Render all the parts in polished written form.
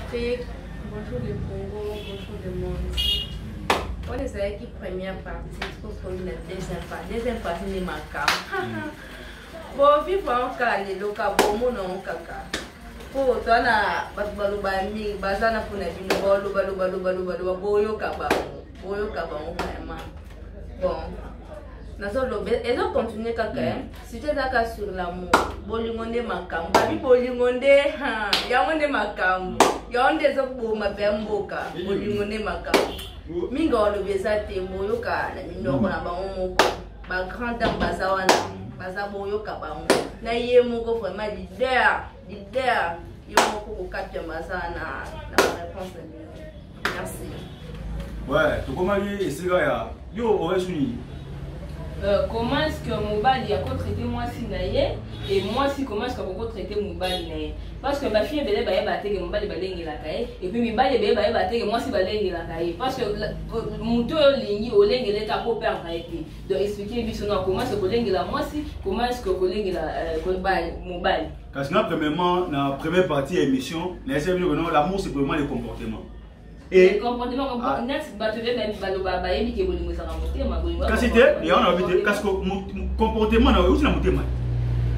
l'Afrique, bonjour le Congo, bonjour le monde. On est avec la première partie, pour la deuxième partie de ma cam. Bon, vivre en Cali, le Cabomo non caca. Pour toi, na balubami, bazana pour na bino, balu, boyo kabamo vraiment. Bon. Et donc continuer caca, si tu es d'accord sur l'amour, bolingonde makam, babi bolingonde, yaonde makam, yaonde zobo mabemboka, bolingonde makam. Mingo le besate boyoka na minoko na bango moko, ba grand dame bazawana, baza boyoka bango. Na ye moko vraiment leader, yo moko ko kapia bazana na réponse na merci. Ouais, tu comment y est ya yo oresuni. Comment est-ce que Mobali a traité moi si naïe et moi si comment est-ce qu'on peut traiter Mobali naïe parce que ma fille est belle batte que Mobali balengi la caille et puis Mobali belle batte que moi si balengi la caille parce que mon tour ligne au lengi les capot père a été de expliquer bisona comment est-ce que lengi la moi si comment est-ce que lengi la Mobali parce que premièrement dans la première partie émission l'amour c'est vraiment le comportement. Et comportement comme next batterie même baloba bayebi ke bolingo sa motema bolingo kasi te ya on a envie parce que comportement na aussi na motema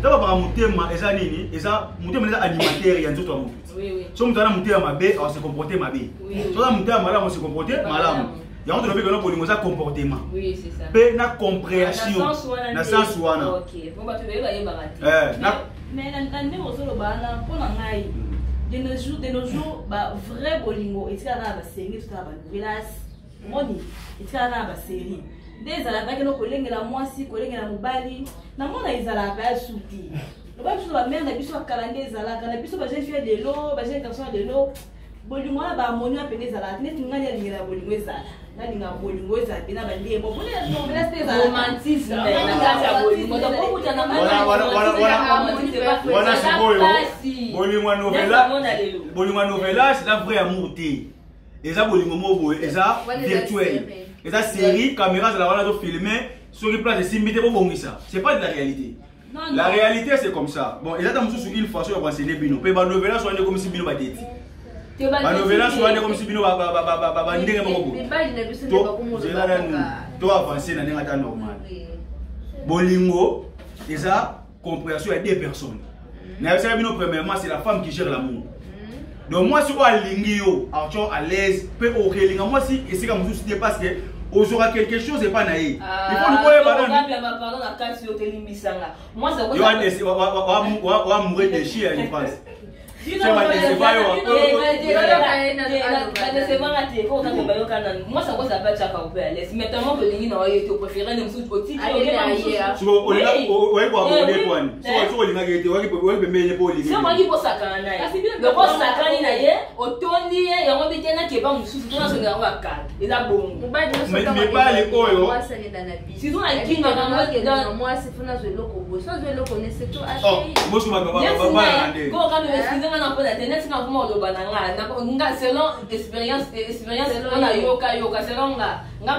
taba ba motema eza nini eza motema eza animateur ya nzoto ya mutu oui so mutana motema mabe on se comporter mabe so la motema malamu on se comporter malamu ya on doit que bolingo za comportement oui c'est ça pe na compréhension na sens wana OK bon batterie bayeba mais na ndemo solo bana pona ngai de nos jours, vrai bolingo, et tu as la série, tu as la nouvelle, moni, et tu as la série. Des à la vague, nos collègues, la moisi, collègues, la mobali, n'a mon aïs à la base souti. Le bas sur la mer, n'a plus soit calandé, à la canapé, soit j'ai fait de l'eau, j'ai garçon de l'eau. Bolingo, la monu à peine à la net, nous n'avons rien à bolingo, ça. N'a n'a bolingo, ça, bien à bander, bon, romantisme, bolingo novela c'est la vraie amour té eza bolingo mobo eza virtuel eza série caméra za la wana do filmer sur une place de simité pour bongisa c'est pas de la réalité. La réalité c'est comme ça. Bon, eza ta mususu une façon de renseigner bino pe ba novela so comme si bino ba deti ba novela so comme si bino ba ndenge moko to avancer na ndenge ta normal. Bolingo eza compréhension à deux personnes. Premièrement, c'est la femme qui gère l'amour. Donc moi, si on a l'ingio, à l'aise, peut ok, moi si et c'est comme vous dites parce que on aura quelque chose et pas naïf. Il faut nous voir pardon la carte sur Télimisanga. Moi ça va mourir de chier je pense. Moi ça va ça pas chaka au père laisse maintenant que les gens ont préféré ne sous petit so on va aborder quoi so on va gete on va me pour c'est moi qui pour ça quand na le boss ça quand na ye otondi ya ngo bitena ke ba mususu tona so ngwa ka eza bongo mais pas les oyo si tu as kinga na moi c'est fona zo loko bo so zo loko ne c'est tout acheter moi je m'appelle ndé ko ka me na pona internet na kuma lo bananga nga selon expérience on a yoka selon nga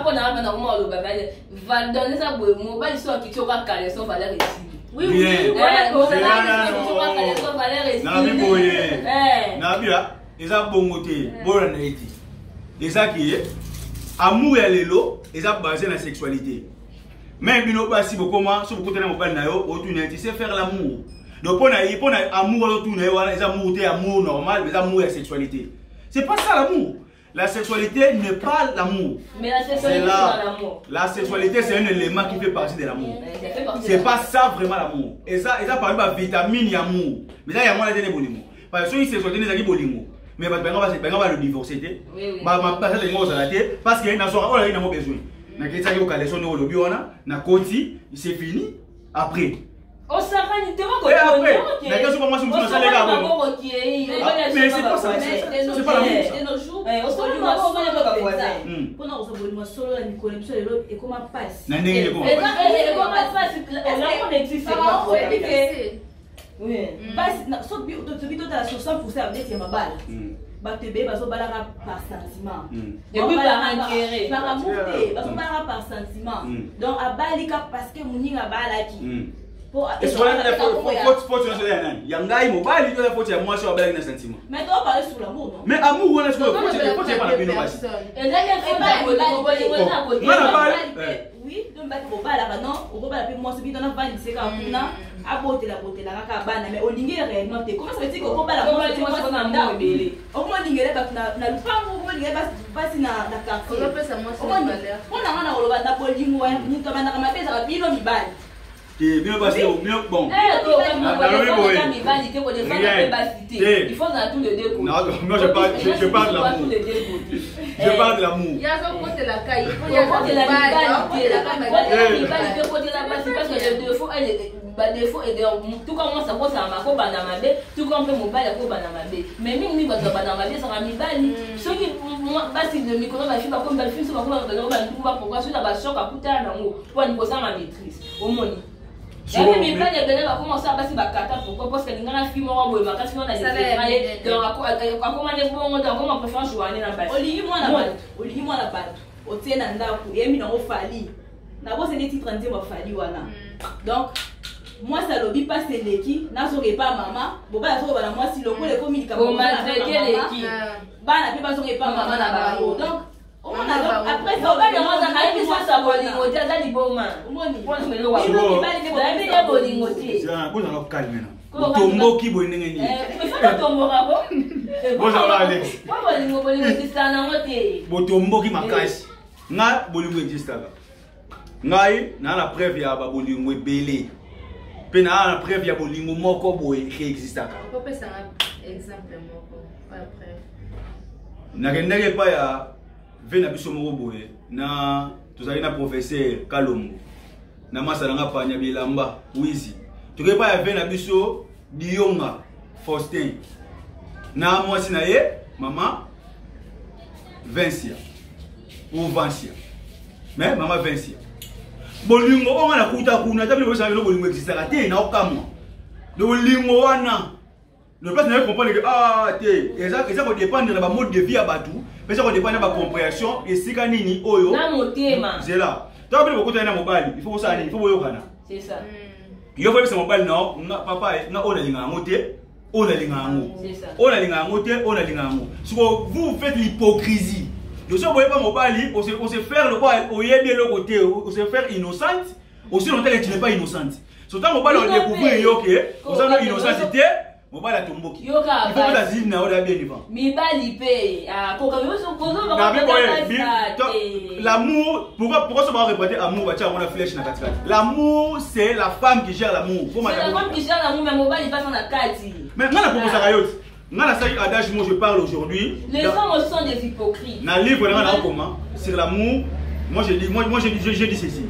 pona na kuma lo babale va donner ça boy mobile so ki choka kale so valeur ici oui na bia eza bongote bona na eti eza ki amour ya lelo eza basé na sexualité même bino basi bokoma so bokotana mobile na yo otuna c'est faire l'amour. Donc pour amour tout les amour c'est amour normal mais amour et sexualité. C'est pas ça l'amour. La sexualité n'est pas l'amour. Mais la sexualité c'est pas l'amour. La sexualité c'est un élément qui fait partie de l'amour. C'est pas ça vraiment l'amour. Et ça par exemple vitamine amour. Mais là il y a moi les bolingo. Parce que si sexualité n'est pas bolingo. Mais ben on va le divorcer. Bah passer les mots à la tête parce que na sora on a besoin. Na ketsa yo kaleso no lobi wana na koti, c'est fini après. Oh ça va ni tellement que mais qu'est-ce que moi je me sens les gars mais c'est pas ça c'est pas la même de nos jours on se dit moi pour nous on solo la connexion et comment passe na ndenge ko comment passe là on existe pas oui passe so bito ta 60% avec ma balle batebe baso balaka par sentiment et puis par amour baso balaka par sentiment donc abalika parce que muninga balaki est-ce que faut tu es là yangai mobile il faut tu moi sur belle na sentiment mais toi parler sur l'amour non mais amour on est sur faut tu pas la bino basi et là il oui donc ba ko bala non o ko bala pe moi celui dans la vanne c'est quand na abote la kaka bana mais olingi réellement te comment ça veut dire ko bala moi c'est na ndabele o mo lingere ka na lupango mo lingere basi na quartier on peut ça moi c'est valeur on a ngana oloba na bolingo ya ni to bana kama pesa ka bino mibali que bien passé bien bon il faut dans tous les deux côtés. Non, je parle de l'amour. Je parle de l'amour. Il y a son côté la caille, il y a côté la rivalité, côté la base parce que les défauts et tout comme moi ça pose à ma coba dans ma baie, tout comme mon bail à coba dans ma baie. Mais même quand ça va dans ma baie, ça va mi bali. Ceux qui moi base de micro ma fille va comme belle fille, ça va comme pourquoi sur la base choc à coûter un amour pour une poser ma maîtrise. Au moins et même il va commencer à passer bakata pourquoi parce que les gens filment moi boy makasi on a des travailler donc à comment les bons on comment préfère jouer na base oligi moi la balle otiena ndaku yemi na ofali na bosse des titres ndé wa fali wana donc moi ça lobi pas c'est l'équipe na so pas maman bo ba so ba moi si le ko le communique pour maltraiter l'équipe ba na pe ba so pas maman na ba donc après ça, on va demander à ça bolingo dia za liboma. Umoni. Pour me le wa. Ba bolingo ti. Ça, vous en calme maintenant. Tombo ki boy ndenge ni. Mais ça tombo rabo. Bon ça va aller. Pas bolingo ti sana ngote. Bo tombo ki makasi. Nga bolingo existe là. Ngai na la preuve ya ba bolingo ebele. Pe na la preuve ya bolingo moko boy qui existe là. On peut ça exemple moko après. Na kendeke pa ya vena biso moko boye na tozali na professeur Kalongo na masala nga panya bilamba wizi tokepa ya vena biso Dionga Faustin na mwasi na ye mama Vincia ou Vancia mais mama Vincia bolingo onga na kuta kuna tabi bo sa bolingo existe te na okamwa bolingo wana le place ne comprendre que ah té ça va dépendre de la mode de vie à Batou mais ça va dépendre de la compréhension et si kanini oyo na motema c'est là toi bien beaucoup na mobile il faut ça il faut boyokana c'est ça yo faut ça mobile non papa na ona linga ngote ona linga ngo c'est ça ona linga ngote ona linga ngo si vous faites l'hypocrisie je sais boye pas mobile on se faire le quoi au yebie le côté on se faire innocente aussi longtemps que tu n'es pas innocente surtout mobile on découvrir yo que on a innocente mobala tomboki il faut que la zine na ola bien vivant mibali pe ko ka so kozo l'amour pourquoi ça va répéter amour ba tia on a flèche na katikati l'amour c'est la femme qui gère l'amour c'est la femme qui gère l'amour mais mobali passe na kati mais ngana pour ça kayot ngana ça adage moi je parle aujourd'hui les hommes sont des hypocrites na livre na comment sur l'amour moi je dis ceci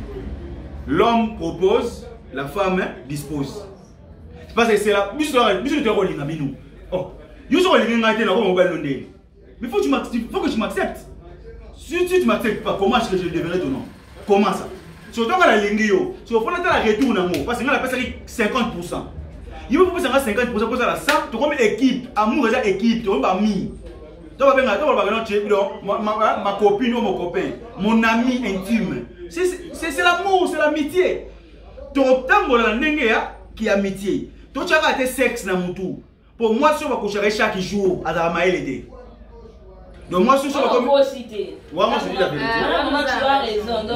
l'homme propose la femme dispose. Parce que c'est la mission de rolling à Binou. Oh, you sont rolling à Téna, on va le donner. Mais faut que tu m'acceptes. Si tu m'acceptes pas, comment est-ce que je devrais ton nom? Comment ça? Surtout quand la ligne, si on fait la retour en amour, parce que là, on appelle ça 50%. Il faut que ça 50% pour ça, ça, tu comme équipe, amour, déjà équipe, tu vas mis. Tu vas ma copine ou mon copain, mon ami intime. C'est l'amour, c'est l'amitié. Tu obtiens la ligne qui est amitié. Tu as raté sexe dans mon tour. Pour moi, si on va coucher chaque jour à la maïlede. Donc moi, si on va comme... Moi, je dis la vérité.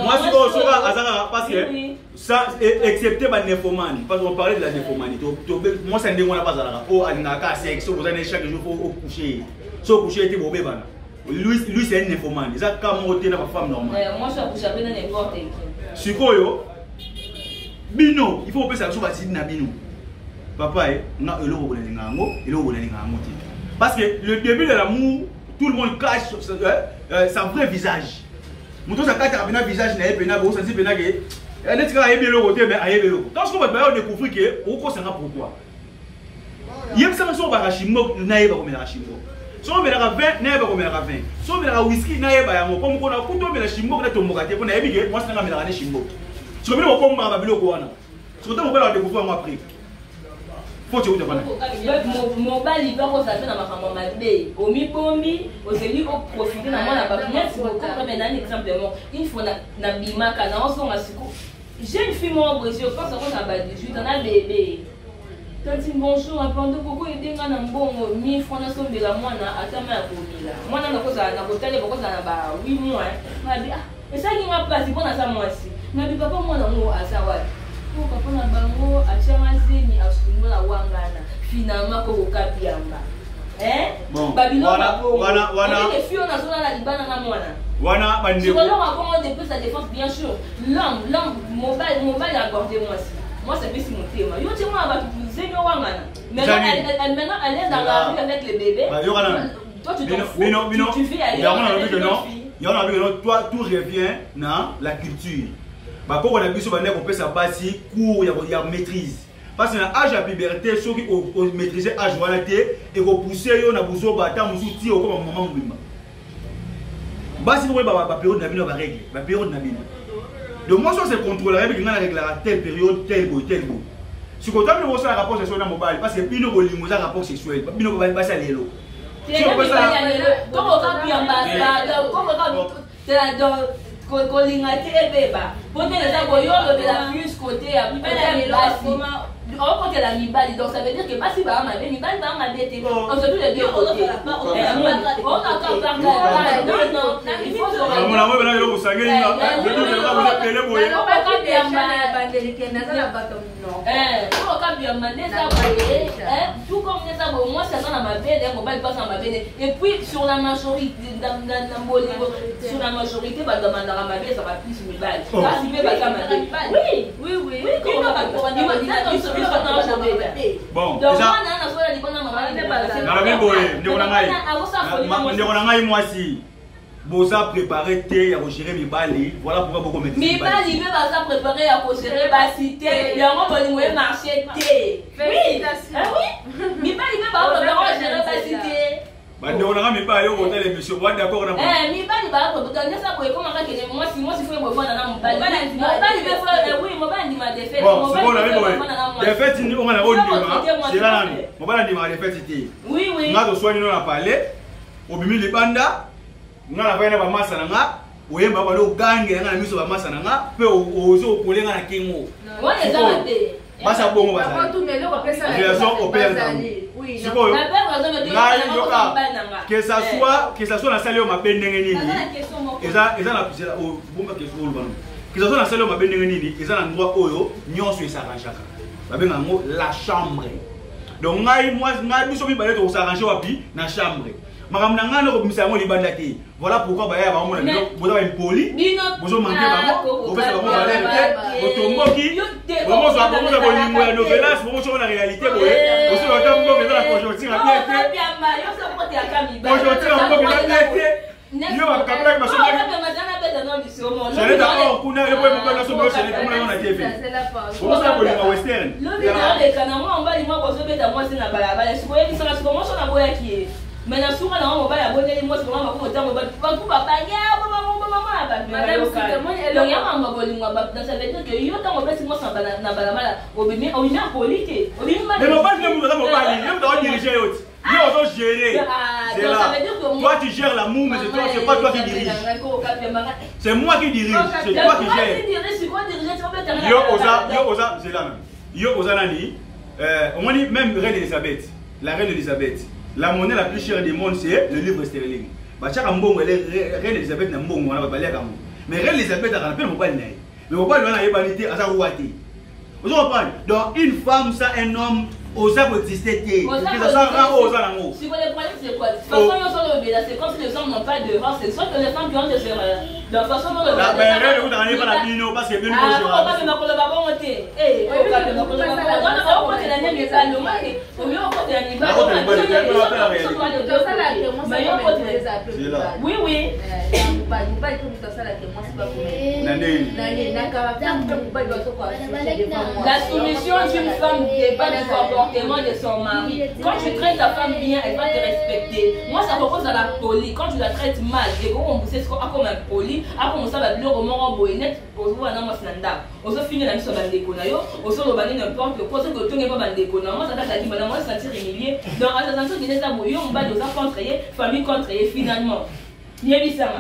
Moi, si on va parce que ça, excepté la néphomanie, parce qu'on parlait de la néphomanie. Moi, c'est un démon à pas à la oh, il n'a qu'à sexe, vous allez chaque jour au coucher. Sauf coucher, tu es bébé. Lui, c'est un néphomane. C'est comme on est une femme normale. Moi, je suis couché avec n'importe qui. Sikoyo, Bino, il faut que ça soit na Bino. Papa, parce que le début de l'amour, tout le monde cache son vrai visage. Mon ça cache un visage n'a pas beau, ça dit bien que elle est très bien le côté mais ailleurs le. Quand on va découvrir que au quoi ça n'a pourquoi. Il y a ça sur barachimo n'a pas comme barachimo. So on met la 20 n'a pas comme la 20. So on met la whisky n'a pas comme on a couteau mais la chimbo na tomboka te pour na ebige moi ça n'a pas la chimbo. So bien comme ba bilo ko wana. So on va découvrir moi après. Mon bal il va ressortir dans ma femme malbé. Au mi-pombi, au celui au profiter dans mon abonnement. Merci beaucoup. Mais un exemple de moi, une fois na bimaka na on son asiko. jeune fille moi Brésil, je pense qu'on a 18 ans, on a bébé. Quand tu bonjour, pendant que il dit qu'on a bon 1000 francs dans son de la moine à ta main pour là. Moi on a cause à la hôtel pour cause à 8 mois. On a dit ah, et ça qui m'a passé pour ça moi aussi. On a dit papa moi non à ça ouais. Pour papa na bango a chamazeni a sunula wangana. Finalement ko kapiamba. Bon. Babylone. Wana. Les filles on a zona la libana na mwana. Wana bande. Sur l'homme comment depuis sa défense bien sûr. L'homme mobile a gardé moi aussi. Moi ça fait si mon thème. Yo tu moi va utiliser yo wangana. Maintenant elle est dans la rue avec les bébés. Toi tu t'en fous. Tu fais aller. Il y en a vu que toi tout revient dans la culture. Bah pour on a vu sur bande on peut ça passer cours il y a maîtrise. Parce que dans l'âge de la puberté, ceux qui ont maîtrisé l'âge de la puberté et qui ont poussé, ils ont besoin de battre, ils ont tiré comme un moment où si vous voulez la période de la vie, on va régler. La période de la vie. Donc moi, je c'est contrôler, on va régler telle période, tel bout. Si vous avez un rapport sexuel dans le mobile, parce que puis nous avons un rapport sexuel, puis nous avons passer à l'élo. Si on peut ça, comment on peut ambassadeur, comment on peut colingate beba. Pour les aboyons de la plus côté à on côté la mibali, donc ça veut dire que pas si bah ma mibali va ma bête on se tous les deux côtés on a encore non il faut se on a même là le sangue là vous appelez boy on va pas bien bandelique na la bato non on va bien mandé ça tout comme ça moi ça dans ma bête on va passer ma bête et puis sur la majorité dans sur la majorité va demander à ma bête ça va plus mibali ça si peut pas ma bête oui comment va pour bon, déjà, moi si vous avez préparé thé à gérer mes balles, voilà pourquoi beaucoup mettent mes balles, il va préparer à gérer ma cité. Il y a un peu de marché thé. Oui, mes balles, il va préparer à gérer ma cité. On a mis pas au hôtel émission. Moi d'accord on a. Mais pas va donner ça pour comment que moi si faut me voir dans mon balle. Oui, mon balle dit ma défaite. Bon, c'est bon la défaite ni on a c'est là mon balle dit ma défaite c'était. Oui. On a soigné nous a parlé. Au bimi libanda. On a va na massa nga. Oyemba ba lo gange nga na miso ba massa nga. Pe ozo kolenga na kingo. Moi les amate. Basa bongo basa. Relation au père. Oui, que ça soit la salle au mabé nini. Eza la au bomba que ça soit la salle au mabé nini. Eza l'endroit où nyonso s'arrange. Babenga ngo la chambre. Donc moi biso bi balé to s'arranger wapi na chambre. Makamna ngana ko misa ngo libanda te. Voilà pourquoi ba ya ba mo na boza ba impoli. Bozo manquer ba mo. Au fait ba mo balé. Otomboki. Bon ça bon ça bon limo ya novelas, bon sur la réalité boy. Aussi le temps ngo que la conjoncture a bien été. Conjoncture a bien été. Yo ba kapela ba so ba. J'allais d'accord kuna le boy mo ba so ba c'est comme on a dit. Bon ça pour les western. Le vidéo de Kanama on va lui moi bozo beta moi c'est na balabala. Si boye ça c'est comment ça na boya qui. Mais na souvent na on va ya bonne moi c'est comment ko temps ba ku ba ya madame donc ya mama bolingo ba ça veut dire que yo tant on peut si moi ça na balabala obimi en politique obimi mais on va dire nous on parler yo doit diriger yo doit gérer c'est là toi tu gères l'amour mais c'est pas toi qui dirige c'est moi qui dirige c'est toi qui gères yo oza c'est là yo oza nani on dit même reine Elisabeth la reine Elisabeth la monnaie la plus chère du monde c'est le livre sterling. Bachaka mbongo reine Elisabeth na mbongo wana ba baleka mo. Mais reine Elisabeth a rappelé mon père naï. Mais mon père wana yebanité asa ouati. Vous comprenez? Donc une femme ça un homme osa pour exister té. C'est ça rend osa nango. Si vous le problème c'est quoi? De toute façon yo solo bela c'est comme si les hommes n'ont pas de race, c'est soit que les femmes qui ont de faire de façon non. La reine vous dans pas la bino parce que bino ah on va me coller ba bon té. Eh, on va me coller ba bon. On va la nèg ça le mari. On yo côté ani ba. Oui. La soumission d'une femme dépend du comportement de son mari. Quand tu traites ta femme bien, elle va te respecter. Moi, ça repose à la folie. Quand tu la traites mal, et qu'on sait ce qu'on a comme un poli, après on s'en va bien au moment où on est au bout d'un mois standard. On se finit la mise sur bandéconayo, on se rebanne n'importe quoi, parce que tout n'est pas bandéconayo. Moi, ça t'a dit, madame, moi, je sentir humilié. Donc, à cette sensation, il est abouillé, on bat nos enfants contrayés, famille contrayée, finalement. Il y a ça.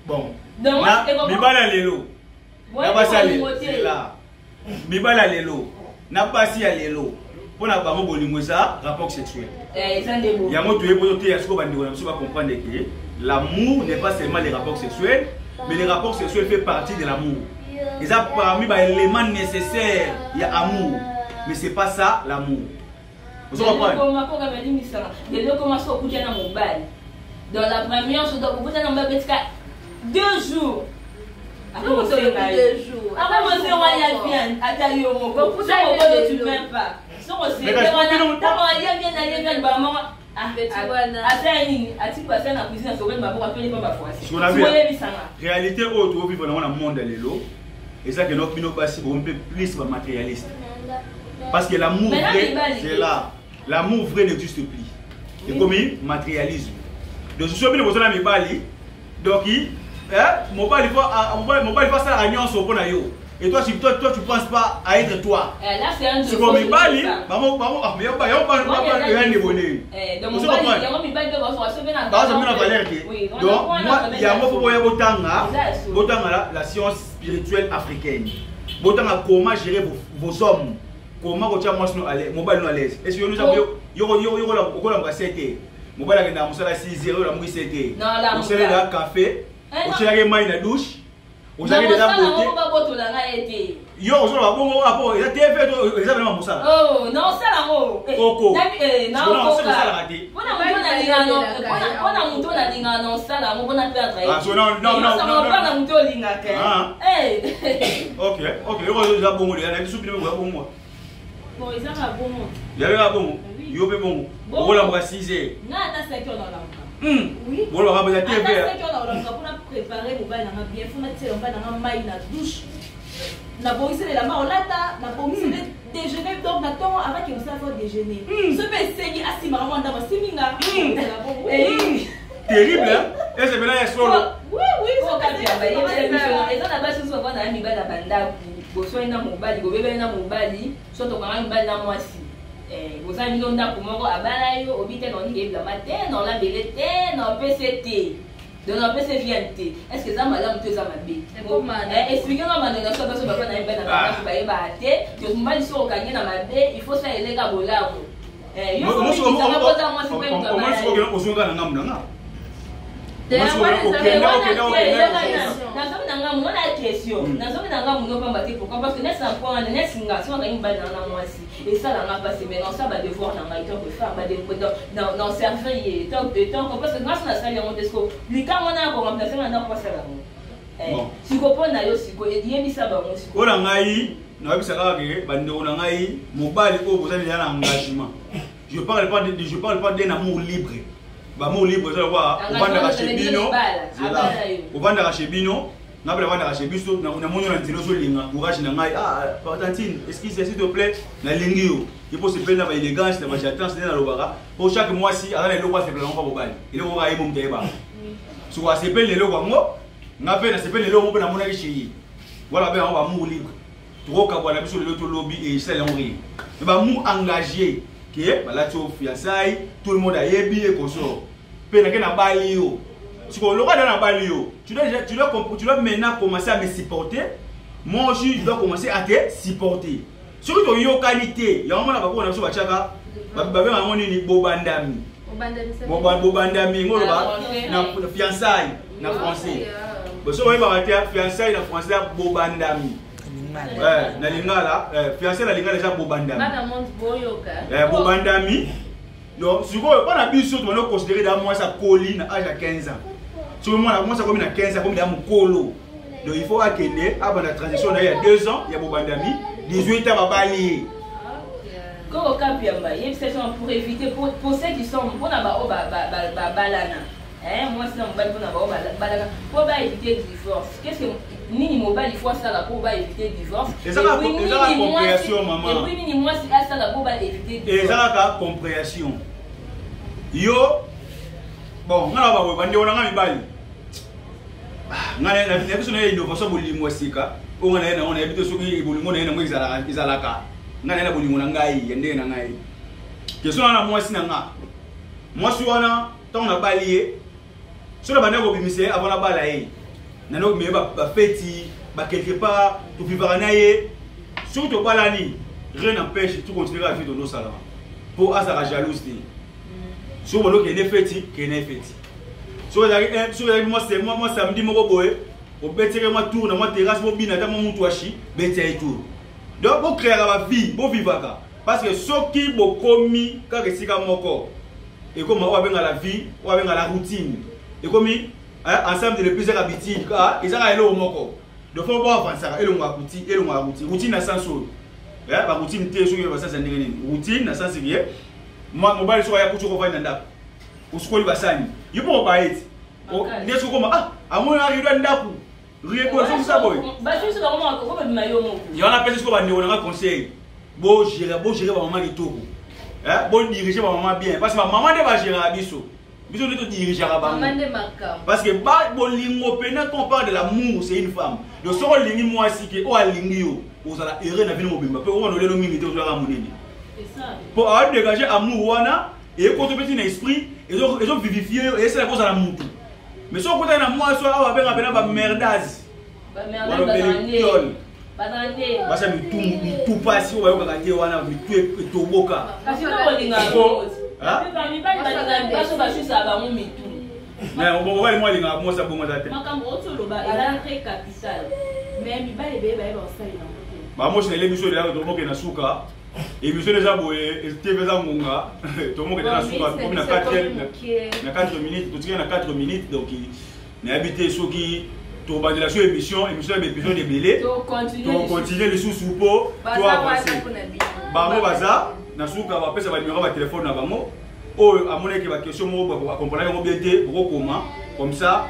Bon. Donc, mais pas la lélo. na basi ya lelo là mibala lelo na basi ya lelo pona bango bolingo eza rapport sexuel yango toye poto te ya siko bandeko na biso ba comprendre que l'amour n'est pas seulement les rapports sexuels mais les rapports sexuels fait partie de l'amour. Ils ont parmi les éléments nécessaires il y a amour mais c'est pas ça l'amour. Vous comprenez? Dans la première chose, vous avez 2 jours. Après, vous avez 2 jours. Après, vous avez la viande. Attendez, vous ne tuez pas. Si vous avez la réalité, au vivre dans le monde, et ça que notre minot passe un peu plus matérialiste. Parce que l'amour vrai, c'est là. L'amour vrai n'existe plus. Et comme matérialisme. Donc, je suis venu pour ça, donc, mon bal, il faut ça à l'agnon sur le yo. Et toi, tu penses pas à être toi. Là, c'est un c'est comme il bali, maman, mais il n'y a pas de bonheur. Donc, il y a la science spirituelle africaine. Comment gérer vos hommes. Comment vous avez mobile à l'aise. Est-ce que nous avons mobile à la 6 0 la mouille c'était. Vous savez là café, vous savez main la douche. Vous avez déjà beauté. Yo, vous avez bon rapport, il a été fait ils avaient mon ça. Oh, non ça la mot. Coco. Non, c'est ça la raté. On a mouton la linga non ça la mot on a perdre. Ah, non. On a mouton linga que. OK, yo déjà bon, il y a des soupes bon moi. Bon, ils ont un bon mot. Il y a bon. Yo be bon. On la va 6 heures. Non, t'as 5 heures dans la oui. Bon, on va mettre TV. Pour préparer mon bain dans bien, faut mettre on va dans maille na douche. Na boissé la main on lata, na boissé déjeuner donc na temps avant que on s'en déjeuner. Ce peut essayer à si maman dans siminga. Terrible hein? Et c'est bien solo. Oui, so ka bien ba yé et ça na base so na mi ba na banda go so ina mobali go bebe na mobali so to ka mobali na mwasi. Vous avez mis un peu pour moi à balayer au bité dans l'île de la matin, dans la belleté, dans le PCT, dans le PCVNT. Est-ce que ça m'a l'air de ça m'a dit? Expliquez-moi maintenant, ça parce que papa n'a pas de baté, que vous m'avez dit au cagné dans ma baie, il faut ça les gars au là. Et ça, on a passé maintenant, ça va devoir dans certains temps, parce que grâce à ça, les cas, on a remplacé maintenant quoi ça va. Si vous comprenez, si vous avez ça, vous avez je parle pas d'un amour libre. L'amour libre, c'est quoi? On va chez Bino. On va chez Bino. On va chez Bino. On a mon nom courage nangai. Ah, Tantine, excuse s'il te plaît, na lingio. Il faut se plaindre avec élégance, avec j'attends c'est dans le bara. Pour chaque mois si alors les lois se plaignent pas bobal. Il faut aller mon débat. Soit se plaindre les lois moi, na fait se plaindre les lois pour na mon chez. Voilà ben on va amour libre. Trop kabwana biso le lobby et ça l'enri. Mais ba amour engagé qui est là tu fiançailles, tout le monde a yebi et consort. Tu dois maintenant commencer à me supporter. Moi aussi, je dois commencer à te supporter. Surtout tu as une qualité. Il y a un moment où on a besoin de bobandami. Bobandami, na fiançailles, na français. Si on va fiançailles, na français, bobandami. Na lingala, fiancé na lingala déjà bobandami. Bobandami. Donc, si vous avez un on a considéré dans moi ça colline à 15 ans. Si moi ça comme 15 ans comme dans mon colo. Donc il faut accueillir avant la transition il y a 2 ans, il y a Bobandami, 18 ans à balayer. Quand il y a une session pour éviter pour ceux qui sont pour na balana. Moi c'est un bal pour na balana pour éviter le divorce. Qu'est-ce que Nini mobile il faut ça pour éviter le divorce. Et ça la compréhension maman. Et puis Nini moi c'est ça la pour éviter le divorce. Et ça la compréhension. Yo bon, on a pas bandi on a mibali. Ngana na biso na innovation bolingo sika. On a habité sur qui bolingo na mo izalaka. Ngana na bolingo na ngai yende na ngai. Question na moi sinanga. Moi si wana tant na balié. Sur la bande ko bimise avant la balaye. nano mais ba fêti ba quelque part tu vivra naie surtout pas l'année rien n'empêche tu continuer à vivre dans nos salons pour asara jalousie sur bon que ne fêti que ne fêti sur moi samedi moko boye au betire moi tour na moi terrasse mo bina ta mo mutu ashi betia tour donc pour créer la vie pour vivre parce que ce qui bo komi ka resika moko et comme on va la vie on va la routine et comme ensemble de plusieurs habitudes ils ont elo moko donc faut pas avancer elo ngwa routine na sens ba routine te so yo ba sens ndenge routine na sens bien moi mobile so ya kucho ko va ndako usikoli basani yipo ba eti ndeso koma amona rido ndako rieko so ça boy ba juste ba mama ko ba mayo moko yana pesi ko ba ndeko na conseil bo gérer ba maman kitoko bon diriger ba maman bien parce que maman de ba gérer biso de te diriger à ba maman de makam parce que ba bolingo pena quand on parle de l'amour c'est une femme donc so lingi moi si que o alingi yo ozala erreur na vino mobimba pe on le mingi te ozala monene c'est ça pour dégager amour wana et quand tu petit na esprit et donc vivifier et c'est la cause à la mutu mais so kota na moi so awa benga bena ba merdaz ba merdaz badande basa mitu pasi o bayoka kate wana mitu etoboka kasi na bolinga mi ba so ba shusa ba mu mitu mais on va moi linga mo sa bongo date makambo otolo ba ela très capital mais mi ba lebe ba ba osali na côté ba mo chez les biso là to moke na suka et biso les aboye TV za munga to moke na suka comme na 4 minutes to tient na 4 minutes donc na habité soki to ba de la émission épisode de belé to continuer les sous-soupo to avancer ba mo baza na suka ba pesa ba numéro ba téléphone na bango o amone ke ba question mo ba comprendre mo bien te ko comment comme ça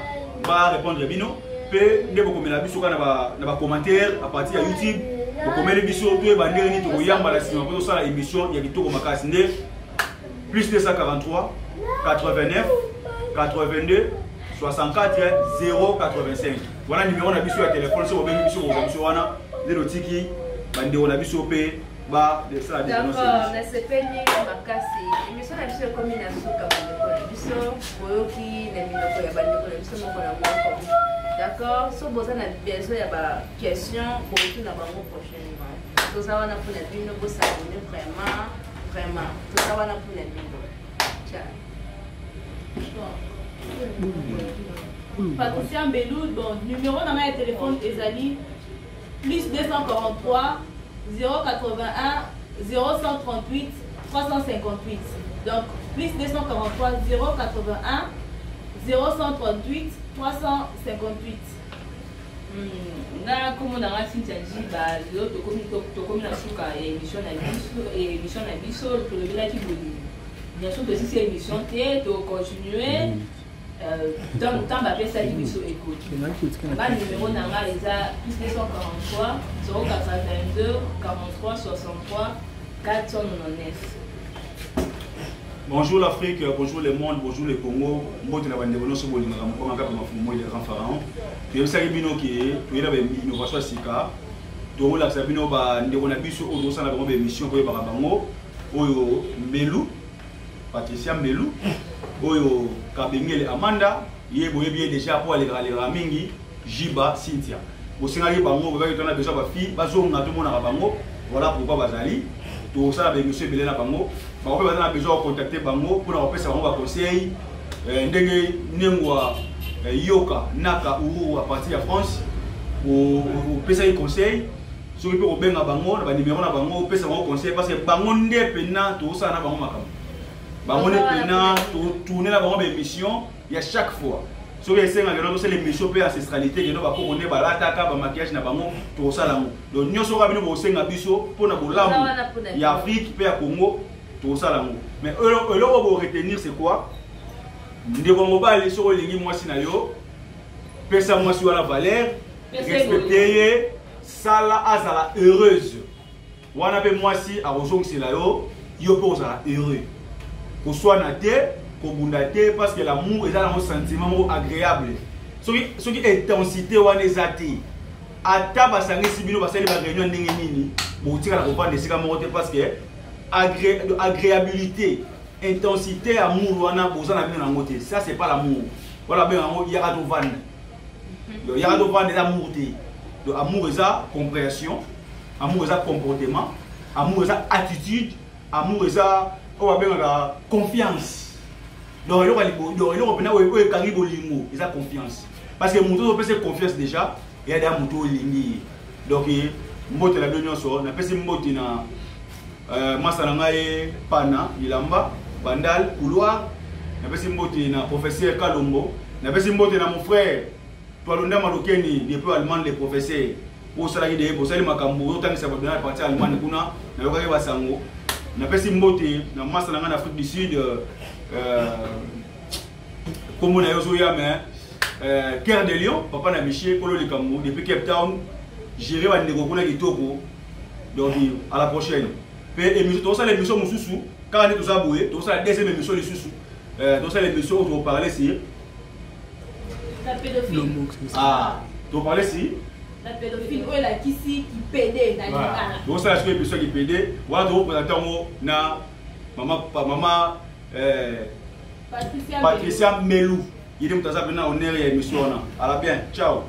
ba répondre bino pe ndebo komela biso kana na ba commentaire à partir de YouTube ko komela biso to ba ndenge ni to yamba la sima ko sala émission ya kitoko makasi nde plus 243 89 82 64 085 voilà numéro na biso ya téléphone so bengi biso ko biso wana de tiki bande on a biso pe ba de ça de non d'accord na sepeni makasi émission na biso comme na suka bande biso boyoki na minoko ya bande ko biso moko na moko d'accord so boza na besoin ya ba question pour tout na bango prochainement to ça wana pour na bino bo s'abonner vraiment to ça wana pour na bino ciao Patricia Mbelou, bon, numéro dans ma téléphone Ezali plus 243 081 0138 358. Donc plus 243 081 0138 358. Na comme on a Cynthia dit ba l'autre comme na suka émission na biso pour le village qui bien sûr que si c'est émission té to continuer tant ba pesa biso écoute ba numéro na nga eza plus 243 082 43 63 499. Bonjour l'Afrique, bonjour le monde, bonjour le Congo. Moi, je suis venu à le grand pharaon. Je suis venu à l'innovation SICA. Je suis venu à l'émission de Mbelou, Patricia Mbelou, Kabengele Amanda, il y a déjà pour aller à Mingi, Jiba, Cynthia. Vous avez besoin de filles, voilà pourquoi Bazali. Tout ça avec monsieur Belena Bango. On a besoin de contacter Bango pour avoir un conseil. Ndenge Nengwa Yoka Naka ou à partir de France pour passer un conseil. Si vous pouvez bien Bango, le numéro na Bango, passer un conseil parce que Bango n'est pas tout ça na Bango makam. Bango n'est pas tourner la Bango émission il y a chaque fois. Si vous avez l'émission de l'ancestralité, vous avez un maquillage na bango tout ça là. Donc nous sommes venus pour senga biso pour na bolamu. Il y a Afrique, pays Congo, tout ça là. Mais eux vont retenir c'est quoi? Nous devons pas aller sur le ligne moi sinayo. Pesa moi sur la valeur, respecter sala azala heureuse. Wana pe moi si a ozong silayo, yo po azala heureux. Ko soit na te parce que l'amour est un sentiment agréable. Ce qui est intensité ou anésati. À table, ça si bien passer les réunions n'engageni. Pour tirer la repas de ces camarades parce que agréabilité, intensité, amour ou ana besoin de bien en côté. Ça c'est pas l'amour. Voilà bien il y a tout van. Donc il y a des amours. Donc amour et ça compréhension, amour et ça comportement, amour et ça attitude, amour et ça confiance. Donc il y a confiance. Parce que mon peut se confiance déjà, il y a des motos lignes. Donc moto la donne so, na pesi moto na masana ngai pana ilamba bandal couloir, na pesi moto na professeur Kalombo, na pesi moto na mon frère Twalonda Malokeni depuis allemand les professeurs pour ça idée pour ça les makambo autant que ça va donner la partie allemande kuna na yoka ba sango na pesi moto na masana ngai na Afrique du Sud comme na yozo ya mais Cœur de Lion, papa na Miché, Kolo Likambo, depuis Cape Town, j'irai à Negokuna Kitoko. Donc à la prochaine. Et émission, ça l'émission Moussou, quand on est tous aboués, tout ça la deuxième émission de Soussou. Tout ça l'émission où on parlait ici. La pédophile. Ah, tu parlais ici. La pédophile, où est la qui pédait dans le donc ça la émission qui pédait. Voilà, tu représentes na maman Patricia Melou. Il est maintenant on est émission. À la bien, ciao.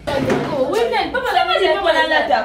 Oui, mais papa, la